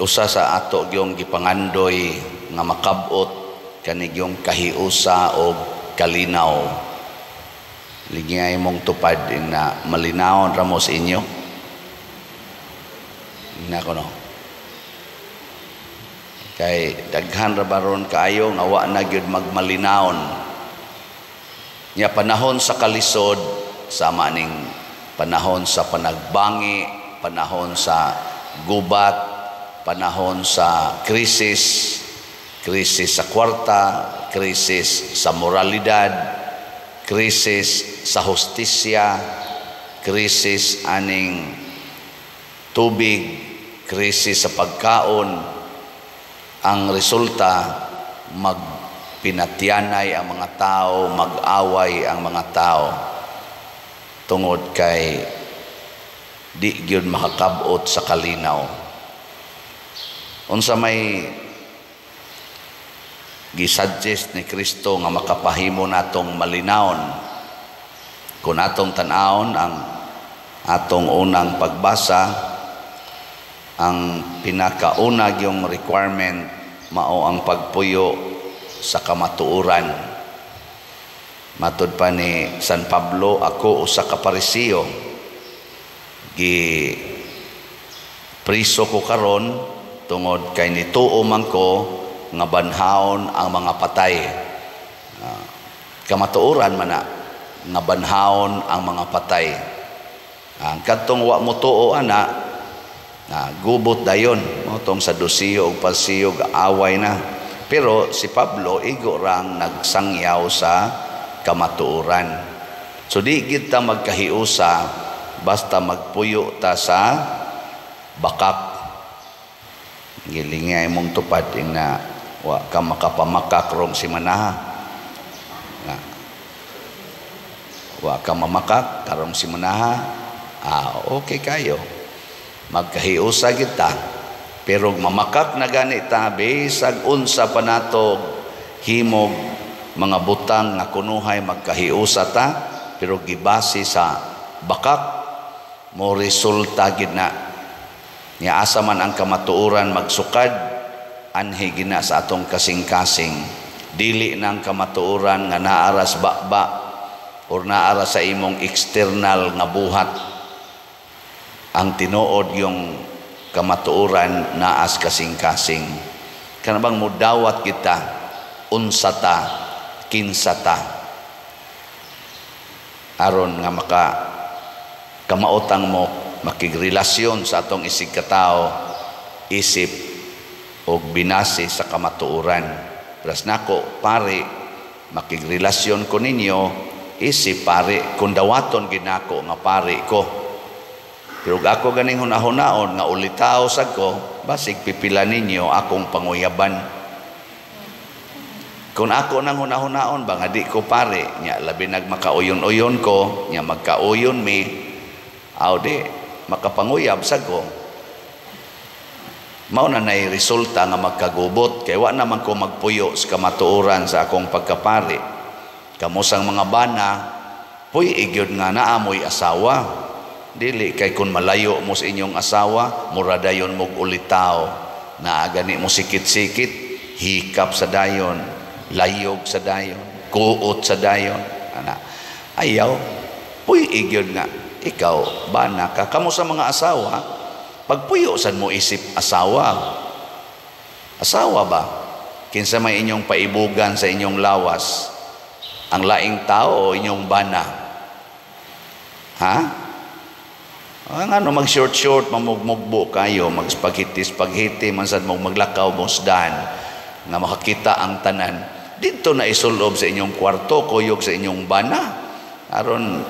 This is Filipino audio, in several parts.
usa sa ato gyung gipangandoy nga makabot kani gyung kahiusa o kalinaw. Ligay mong tupad na malinawon ra mo sa inyo. Nako no. Kay daghan ra baron kaayo nga wa na gyud magmalinawon. Nya panahon sa kalisod sama ning panahon sa panagbangi, panahon sa gubat, panahon sa krisis sa kwarta, krisis sa moralidad, krisis sa hustisya, krisis aning tubig, krisis sa pagkaon. Ang resulta, magpinatyanay ang mga tao, mag-away ang mga tao tungod kay di gyud makakabot sa kalinaw. Unsa may gisuggest ni Kristo nga makapahimo natong malinawon kung atong tan-awon ang atong unang pagbasa, ang pinakauna yung requirement mao ang pagpuyo sa kamatuoran. Matud pa ni San Pablo, ako usa ka Pariseo, gi priso ko karon tungod kay nituo man ko nga banhaon ang mga patay. Kamatuoran man na nga banhaon ang mga patay. Ang kadtong wa mo tuo ana, gubot dayon mo tong Saduceo ug Pariseo away na. Pero si Pablo igo rang nagsangyaw sa kamatuoran. So di gid ta magkahiusa basta magpuyo ta sa bakak. Gilingay mong tupad na wa ka makapamakak rong si manaha. Wa ka mamakak karong si manaha. Okay kayo. Magkahiusa kita. Pero mamakak na ganita bisag unsa pa nato himog mga butang nga kunuhay magkahiusa ta, pero gibase sa bakak mo resulta gid na. Nya asa man ang kamatuoran magsukad anhi gina sa atong kasing-kasing, dili nang kamatuoran nga naaras bakba or naara sa imong external nga buhat. Ang tinuod yung kamatuoran naas kasing-kasing. Kanabang mudawat kita unsa ta, kinsa ta, aron nga maka kamautang mo makigrelasyon sa atong isig katao, isip o binase sa kamatuoran. Pras nako pare, makigrelasyon ko ninyo isip pare, kung dawaton ginako nga pare ko. Pero ako ganing hunahon-naon nga ulitaw sad ko, basig pipila ninyo akong panguyaban. Kung ako nang hunahon-naon ba nga di ko pare, nya labi nagmakauyon-uyon ko, nya magkauyon mi, aw di makapanguyab sad ko. Mao na nay resulta nga magkagubot kay wa naman ko magpuyo sa kamatuoran sa akong pagkapari. Kamusang mga bana, puy igyod nga naamoy asawa. Dili kay kun malayo mo sa inyong asawa, mura dayon mo ulitaw, na gani mo sikit-sikit, hikap sa dayon, layog sa dayon, kuot sa dayon. Ana, ayaw, puy igyod nga, ikaw bana ka, kamo sa mga asawa, pagpuyo san mo isip asawa. Asawa ba? Kinsa may inyong paibugan sa inyong lawas? Ang laing tao o inyong bana? Ha? Ang ano, mag-short-short, mamugmugbo kayo, mag-spaghetti-spaghetti, mansad mo maglakaw, musdan, nga makakita ang tanan. Dito na isulob sa inyong kwarto, kuyog sa inyong bana. Aron,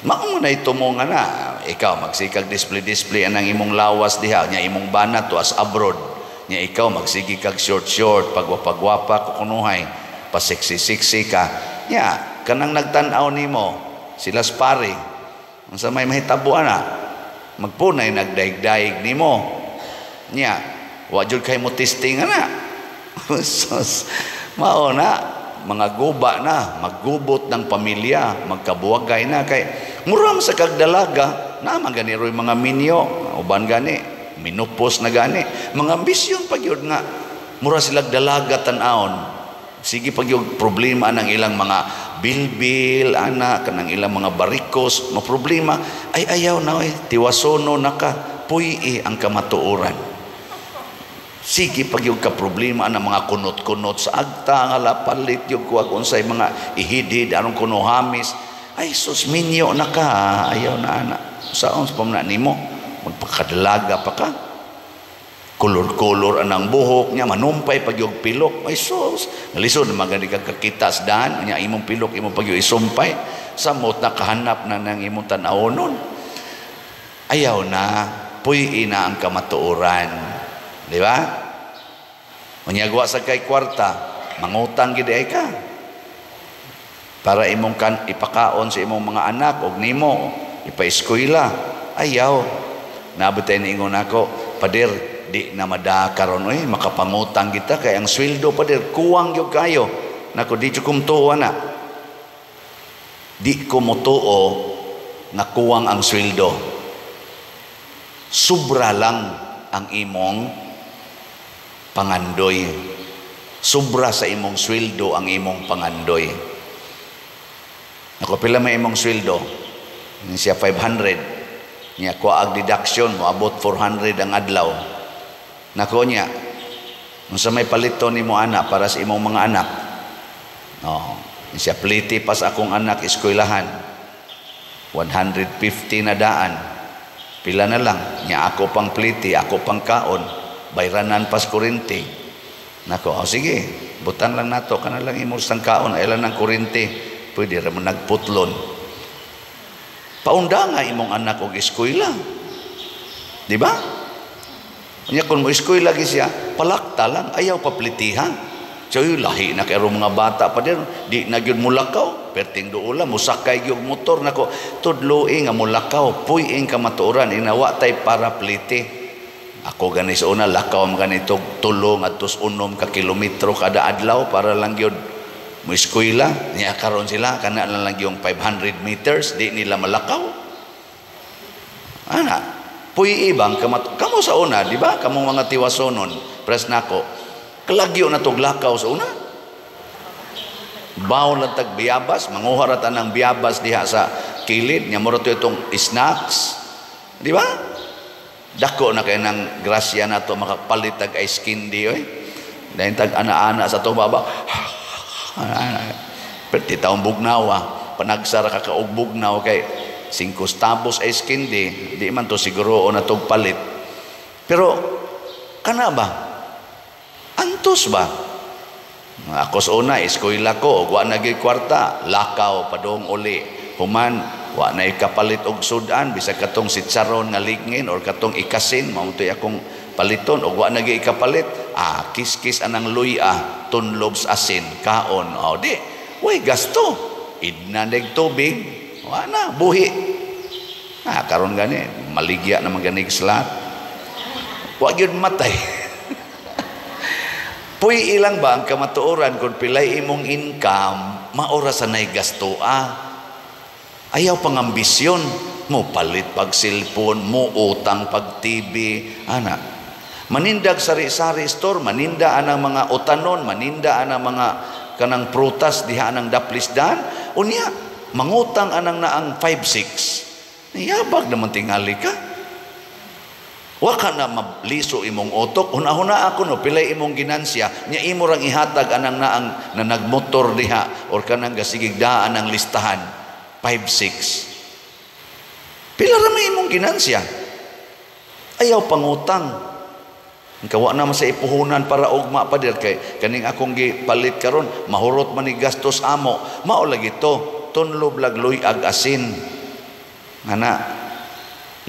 maunga na ito mo nga na. Ikaw, magsikag display anang imong lawas diha, nya imong bana to as abroad. Nya ikaw, magsigi kag short-short, pagwapa-gwapa, kukunuhay, pasiksi-siksi ka. Nya, kanang nagtanaw nimo, silas pare, ang sa may mahitabuan na, magpunay nagdaig-daig nimo. Nya, wajud kay mo testing na. Mao na, mga guba na, maggubot ng pamilya, magkabuwagay na kay muram sa kagdalaga, naman gani ro'y mga minyo, uban gani, minupos na gani. Mga ambisyon pag yun nga, mura silag dalaga tan-aon. Sige pag yung problema ng ilang mga bilbil, anak, kanang ilang mga barikos, problema, ay ayaw na tiwasono na ka, puyi ang kamatuoran. Sige pag yung ka-problema ng mga kunot-kunot sa agta, nga palit yung kuha kung sa'y mga ihidid, anong kunohamis, ay sus, minyo na ka, ayaw na anak. Saan sa pamana mo? Magpakadalaga pa ka. Kulor-kulor anang buhok niya, manumpay pag yung pilok. Ay sus, nalisod, maganda kang kakita sa daan, niya imong pilok, imong pag yung isumpay, samot na kahanap na ng imong tanawonon. Ayaw na, puyi na ang kamatuoran. Di ba? Unyagwa sa kay kwarta, mangutang gid ay ka. Para imong ipakaon sa imong mga anak og nimo ipa-eskwela. Ayaw. Nabutay niingon ako, pader, di na madakaron makapangutang kita kay ang sweldo pader kuwang gyud kayo. Nako di ko kumtuwa na. Di ko mutuo nga kuwang ang sweldo. Sobra lang ang imong pangandoy. Sobra sa imong sweldo ang imong pangandoy. Ako pila may imong sweldo? Siya 500. Niya kuaag deduction mo abot 400 ang adlaw. Nako niya. Unsa may palito nimo anak para sa imong mga anak? Oh, siya pliti pas akong anak eskwelahan. 150 na daan. Pila na lang. Niya ako pang pliti, ako pang kaon. Bayranan pas kurinti. Nako, sige, butan lang nato kana lang imong sang kaon ay lang ng kurinti. Pwede ra mo nagputlon. Paunda nga imong anak og eskwela. Di ba? Nya kun mo eskwela gi siya, palakta lang, ayaw paplitihan. So yung lahi na kayo mga bata pa din, di na gyud mulakaw, perting doon musakay gyud motor nako, tudloy nga mulakaw, puy-ing kamatuoran, inawa tay para pliti. Ako gani sa una, lakaw ang ganito, tulong at unom ka kilometro kada adlaw para lang gyud mo eskwela. Niya karon sila, kana lang yung 500 meters, di nila malakaw. Ana, puy ibang kamo sa una, di ba? Kamong mga tiwasonon, pres nako, kalagyo na tog lakaw sa una. Baw lang tag biyabas, manguha ra ng biyabas diha sa kilid, nya mo ra itong snacks. Di ba? Dako na kay nang grasya na to makapalit tag ice candy oy. Dahil tag ana-ana sa to baba. Perti taong bugnawa, panagsara ka kaog bugnaw kay 5 tabos ice candy, di man to siguro na tog palit. Pero kana ba? Antos ba? Ako sa una, eskwela ko, wa na gyud kwarta, lakaw padong uli. Human, wa na ikapalit og sudan, bisa katong sitsaron nga ligngin or katong ikasin, mauntoy akong paliton og wa na gyud ikapalit. Kiskis anang luya, tunlobs asin, kaon. Di, way gasto. Idnaneg tubig, wa na buhi. Karon gani, maligya naman gani slat. Wa gyud matay. Puy ilang ba ang kamatuoran kung pilay imong income, maora sa nay gasto Ayaw pang ambisyon, mo palit pag cellphone, mo utang pag TV, manindag sari-sari store, maninda anang mga utanon, maninda anang mga kanang prutas diha anang daplisdan, unya mangutang anang naang 5-6. Niyabag naman tingali ka. Wa ka na mabliso imong otok, una-una ako no, pilay imong ginansya, nya imo rang ihatag anang naang na nagmotor diha or kanang gasigigdaan ang listahan 5-6. Pila ra may imong ginansya. Ayaw pangutang. Kawa na sa ipuhunan para ugma pa dir kay kaning akong gipalit karon mahurot man ni gastos amo. Mao lagi to, tunlob lagloy ag asin. Ngana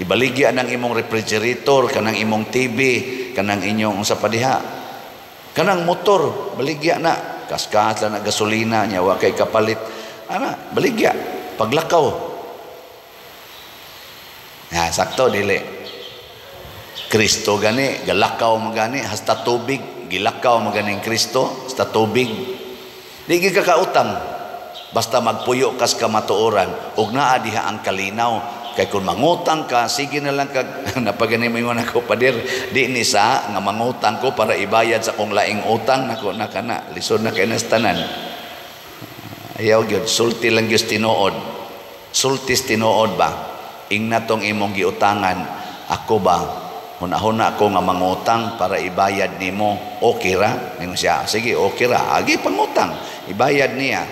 ibaligya ng imong refrigerator, kanang imong TV, kanang inyong sa padiha. Kanang motor, baligya na. Kaskas lang na gasolina, nya wa kay kapalit. Baligya. Paglakaw. Sakto, dili. Kristo gani, galakaw magani, hasta tubig, gilakaw maganing Kristo, hasta tubig. Di ka kautang. Basta magpuyo kas kamatuoran, ug naa diha ang kalinaw. Kay kung mangutang ka, sige na lang kag napaganingon ako padir, di ni sa nga mangutang ko para ibayad sa kong laing utang nako na kana. Lisod na kay nas tanan. Ayaw gyud sulti lang gyud tinuod. Sultis tinuod ba? Ingna tong imong giutangan, ako ba huna-huna ako nga mangutang para ibayad nimo, okay ra? Ningon siya, sige, okay ra. Agi pangutang, ibayad niya.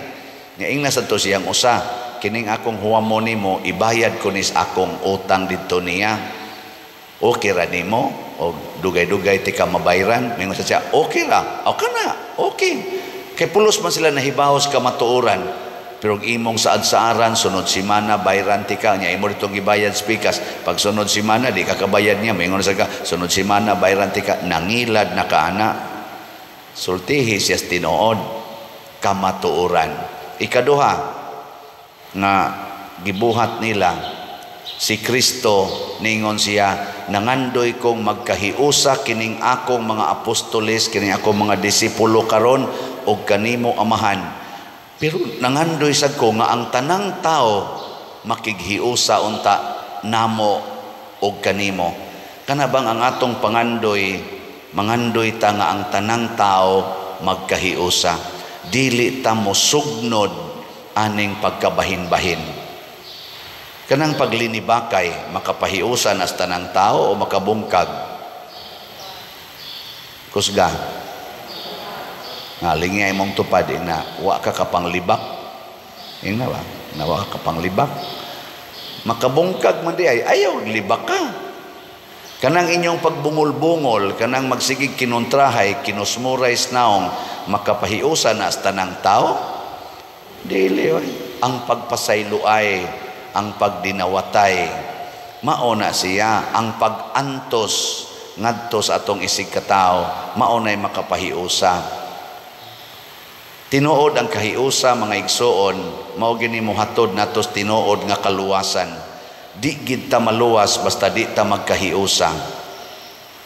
Nga ingna sa to siyang usa, kining akong huwamo nimo, ibayad ko nis akong utang dito niya. Okay ra nimo? O dugay-dugay ti ka mabayran? Ningon siya, okay ra. O kana, okay. Kay pulos man sila nahibahos ka matuoran. Pero imong saad-saaran, sunod simana, bayran ti ka, niya imo ditong gibayad spikas. Pag sunod simana, di ka kabayad niya. Mayingon sa ka, sunod simana, bayran ti ka, nangilad na kaana. Sultihi siyas tinuod, kamatuoran. Ikaduha, nga gibuhat nila, si Kristo, ningon siya, nangandoy kong magkahiusa, kining akong mga apostoles, kining akong mga disipulo karon, o kanimo amahan. Pero nangandoy sad ko nga ang tanang tao makighiusa unta namo og kanimo. Kana bang ang atong pangandoy, mangandoy ta nga ang tanang tao magkahiusa. Dili ta mo sugnod aning pagkabahin-bahin. Kanang paglinibakay makapahiusa nas tanang tao o makabungkag. Kusga. Lingay mong tupad na wa ka kapanglibak. Ingna ba? Na wa ka kapanglibak. Makabungkag man di ay ayaw libak ka. Kanang inyong pagbungol-bungol, kanang magsigig kinontrahay, kinusmuray snaong makapahiusa na sa tanang tao. Dili ang pagpasayloay, ang pagdinawatay, mauna siya ang pag-antos ngadto sa atong isig katao, maunay makapahiusa. Tinuod ang kahiusa mga igsoon, mao gini mohatod natos tinuod nga kaluwasan. Di gid ta maluwas basta di ta magkahiusa.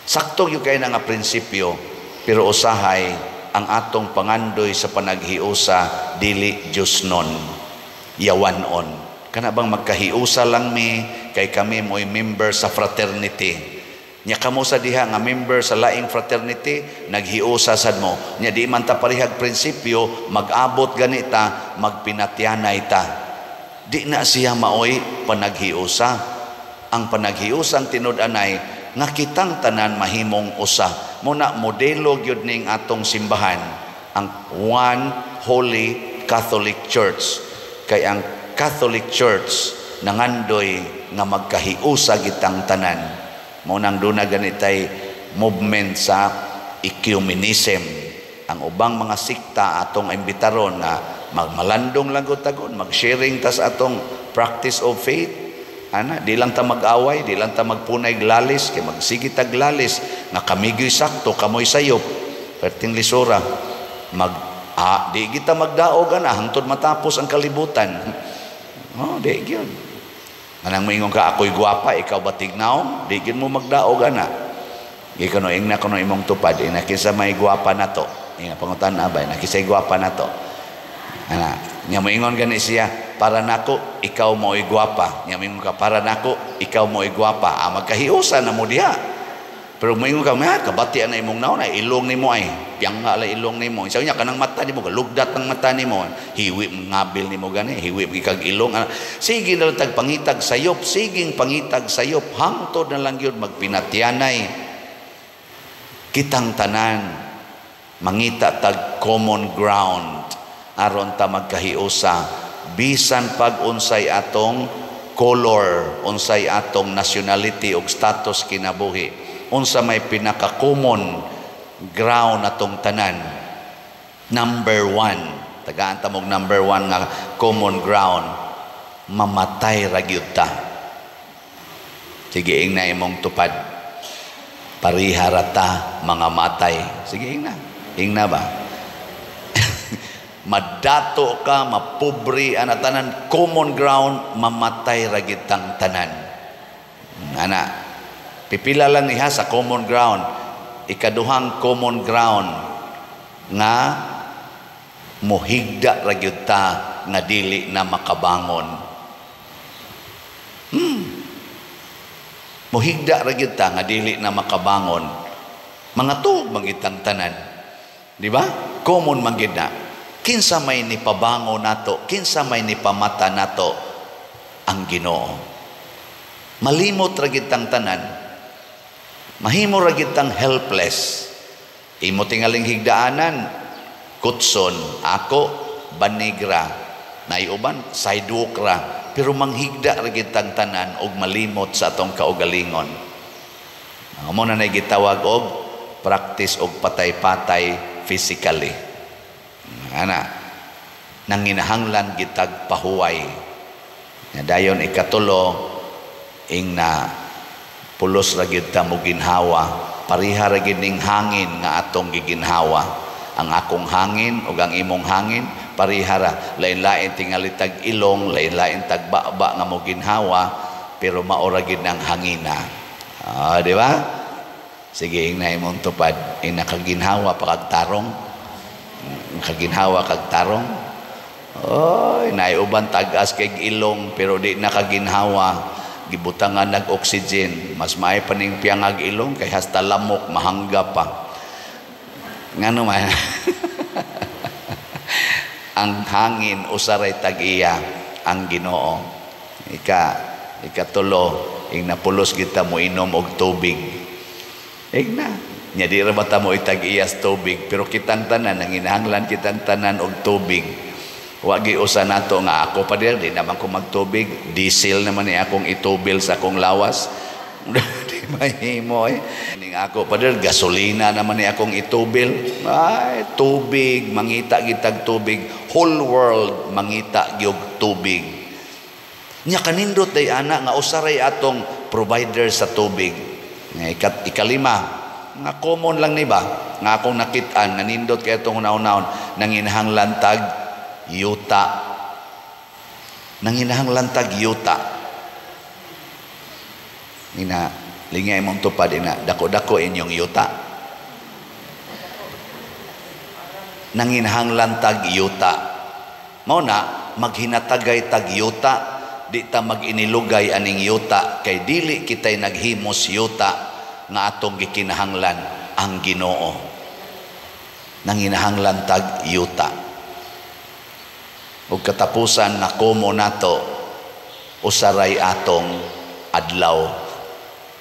Sakto gyud kay nga prinsipyo, pero usahay ang atong pangandoy sa panaghiusa dili Diosnon, yawanon. Kana bang magkahiusa lang mi kay kami mo'y member sa fraternity. Nya kamo sa diha nga member sa laing fraternity, naghiusa sad mo. Nya di man ta parihag prinsipyo, mag-abot ganita, magpinatyanay ta. Di na siya maoy panaghiusa. Ang panaghiusang tinud-anay nga kitang tanan mahimong usa. Muna modelo gyud ning atong simbahan, ang One Holy Catholic Church. Kay ang Catholic Church nangandoy nga magkahiusa gitang tanan. Munang duna ganitay movement sa ecumenism. Ang ubang mga sikta atong imbitaron na magmalandong lang tagon, mag-sharing tas atong practice of faith. Di lang ta mag-away, di lang ta magpunay glalis, kay magsigi tag glalis nga kamigoy sakto, kamoy sayop. Perting lisura. Di kita magdaog hangtod matapos ang kalibutan. Di gyud. Anang moingon ka ako'y gwapa, ikaw ba tignaw? Di gid mo magdaog ana. Ikaw no ingna kuno imong tupad, ina kinsa may gwapa nato. Ina pangutan na ba, ina kinsa gwapa nato. Ana, nya moingon gani siya, para nako ikaw mo'y gwapa. Nya moingon ka para nako ikaw mo'y gwapa. Magkahiusa na mo diha. Pero moingon ka, kabati na imong naon ay ilong nimo ay. Piyang nga la ilong nimo. Isa nya kanang mata nimo, lugdat ng mata nimo. Hiwi ngabil nimo gani, hiwi kag ilong. Sige na lang tag pangitag sayop, siging pangitag sayop, hangtod na lang yun magpinatyanay. Kitang tanan mangita tag common ground aron ta magkahiusa bisan pag unsay atong color, unsay atong nationality ug status kinabuhi. Unsa may pinaka-common ground atong tanan. Number 1, tagaan ta mog number 1 nga common ground, mamatay ra gyud ta. Sige ingna imong tupad. Pariharata mga matay. Sige ingna ba? Madato ka, mapubri ana tanan, common ground, mamatay ra gyud tang tanan. Ana pipila lang niha sa common ground. Ikaduhang common ground nga mohigda ra gyud ta nga dili na makabangon. Muhigda ra gyud ta nga dili na makabangon. Mga tuog mangitang tanan. Di ba? Common man gyud na. Kinsa may nipabango nato, kinsa may nipamata nato ang Ginoo. Malimot ra gyud tang tanan. Mahimo ra gyud tang helpless. Imo tingaling higdaanan, kutson, ako, banigra, naiuban, saydukra, pero manghigda ra gyud tang tanan og malimot sa atong kaugalingon. Amo na nay gitawag og practice og patay-patay physically. Ana, nanginahanglan gitag pahuway. Dayon ikatulo, ing na pulos ra gyud ta mo ginhawa. Pariha ra gyud ning hangin nga atong giginhawa. Ang akong hangin ug ang imong hangin pariha ra. Lain-lain tingali tag ilong, lain-lain tag baba nga mo ginhawa, pero mao ra gyud nang hangina. Di ba? Sige, ing na imong tupad, ing nakaginhawa pa kag tarong. Nakaginhawa kag tarong. Oy, naiuban tag-as kay ilong pero di nakaginhawa. Gibutangan nag-oxygen, mas maay pa ning piyangag ilong kay hasta lamok mahangga pa. Ngano man. Ang hangin usaray tag-iya ang Ginoo. Ikatulo, ing napulos kita mo inom og tubig. Na. Nya di ra bata mo itag-iyas tubig, pero kitang tanan nanginahanglan kitang tanan og tubig. Wagi usa nato nga ako pa di naman ko magtubig, diesel naman ni akong itubil sa akong lawas. Di mahimo ning ako pa di gasolina naman ni akong itubil. Ay tubig, mangita gitag tubig, whole world mangita gyud tubig. Nya kanindot day ana nga usaray atong provider sa tubig. Ikalima, nga common lang ni ba nga akong nakit-an nga nindot kay atong naon-naon nanginahanglan tag yuta. Nanginahanglan tag yuta. Ina lingay mong tupad ina dako-dako inyong yuta. Nanginahanglan tag yuta. Mao na maghinatagay tag yuta, di ta maginilugay aning yuta kay dili kitay naghimos yuta nga atong gikinahanglan ang Ginoo. Nanginahanglan tag yuta. Ug katapusan na komo nato usaray atong adlaw.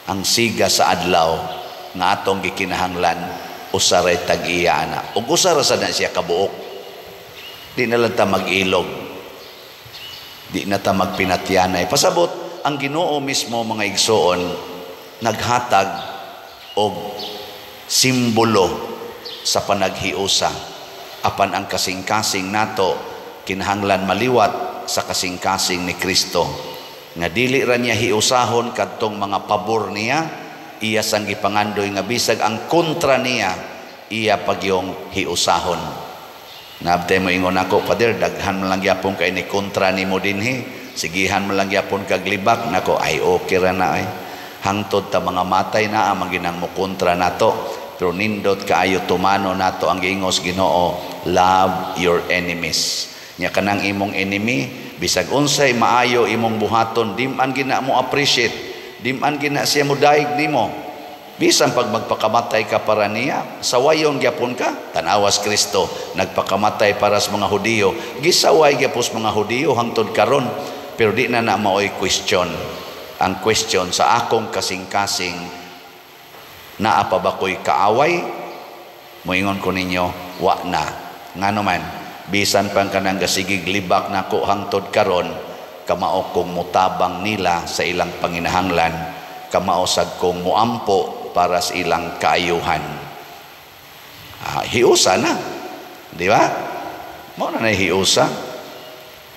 Ang siga sa adlaw nga atong gikinahanglan usaray tag-iya ana. Ug usara sa na siya kabuok. Di na lang ta mag-ilog. Di na ta magpinatyanay. Pasabot ang Ginoo mismo mga igsoon naghatag og simbolo sa panaghiusa apan ang kasing-kasing nato kinahanglan maliwat sa kasing-kasing ni Kristo nga dili ra niya hiusahon kadtong mga pabor niya, iya sang gipangandoy nga bisag ang kontra niya iya pagyong hiusahon. Nabte mo ingon ako, Pader, daghan mo lang gyapon kay ni kontra nimo dinhi, sigihan mo lang gyapon kag libak nako, ay okay ra na ay hangtod ta mga matay na ang ginang mo kontra nato, pero nindot kaayo tumano nato ang giingos Ginoo, love your enemies. Nya kanang imong enemy bisag unsay maayo imong buhaton, di-an gina mo appreciate, di-an gina siya mo daig nimo. Bisan pag magpakamatay ka para niya, sawayon gyapon ka. Tanawas Kristo nagpakamatay para sa mga Hudiyo, gisaway gyapos mga Hudiyo hangtod karon, pero di na na maoy question. Ang question sa akong kasing-kasing, naa pa ba ko'y kaaway? Moingon ko ninyo, wa na. Ngano man, bisan pang kanang gasigig libak nako hangtod karon, kamao kong mutabang nila sa ilang panginahanglan, kamao sad kong muampo para sa ilang kaayuhan. Hiusa na, di ba? Mo na hiusa.